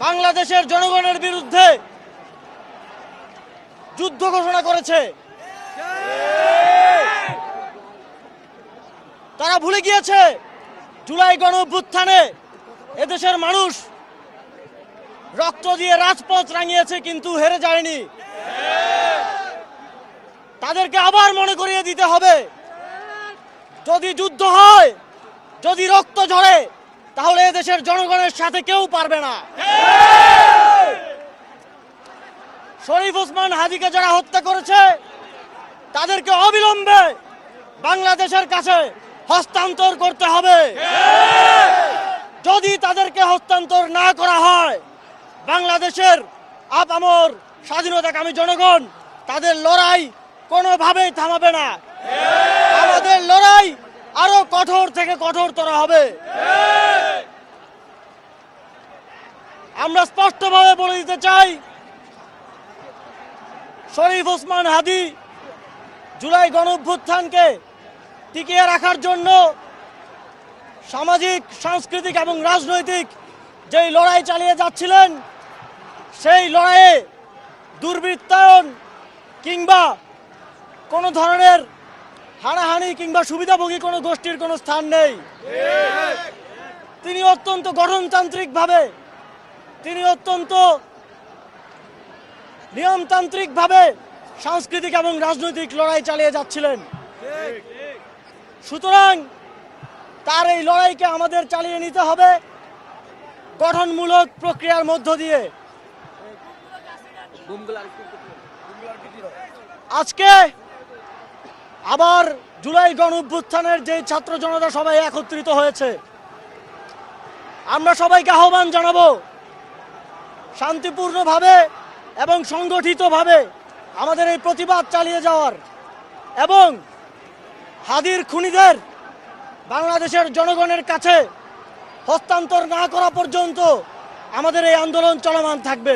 বাংলাদেশের জনগণের বিরুদ্ধে যুদ্ধ ঘোষণা করেছে। তারা ভুলে গিয়েছে জুলাই গণঅভ্যুত্থানে এদেশের মানুষ রক্ত দিয়ে রাজপথ রাঙিয়েছে, কিন্তু হেরে যায়নি। তাদেরকে আবার মনে করিয়ে দিতে হবে, যদি যুদ্ধ হয়, যদি রক্ত ঝরে, তাহলে এদেশের জনগণের সাথে কেউ পারবে না। শরীফ ওসমান হাদিকে যারা হত্যা করেছে তাদেরকে অবিলম্বে বাংলাদেশের কাছে হস্তান্তর করতে হবে। যদি তাদেরকে হস্তান্তর না করা হয়, বাংলাদেশের আপামর স্বাধীনতাকামী জনগণ তাদের লড়াই কোনোভাবেই থামাবে না। আমাদের লড়াই আরো কঠোর থেকে কঠোরতর হবে। আমরা স্পষ্টভাবে বলে দিতে চাই, শরীফ ওসমান হাদি জুলাই গণঅভ্যুত্থানকে টিকিয়ে রাখার জন্য সামাজিক, সাংস্কৃতিক এবং রাজনৈতিক যেই লড়াই চালিয়ে যাচ্ছিলেন, সেই লড়াইয়ে দুর্বৃত্তায়ন কিংবা কোনো ধরনের হানাহানি কিংবা সুবিধাভোগী কোনো গোষ্ঠীর কোনো স্থান নেই। তিনি অত্যন্ত গঠনতান্ত্রিকভাবে, তিনি অত্যন্ত নিয়মতান্ত্রিকভাবে সাংস্কৃতিক এবং রাজনৈতিক লড়াই চালিয়ে যাচ্ছিলেন। সুতরাং তার এই লড়াইকে আমাদের চালিয়ে নিতে হবে গঠনমূলক প্রক্রিয়ার মধ্য দিয়ে। আজকে আবার জুলাই গণঅভ্যুত্থানের যে ছাত্র জনতা সবাই একত্রিত হয়েছে, আমরা সবাইকে আহ্বান জানাবো শান্তিপূর্ণভাবে এবং সংগঠিতভাবে আমাদের এই প্রতিবাদ চালিয়ে যাওয়ার, এবং হাদির খুনিদের বাংলাদেশের জনগণের কাছে হস্তান্তর না করা পর্যন্ত আমাদের এই আন্দোলন চলমান থাকবে।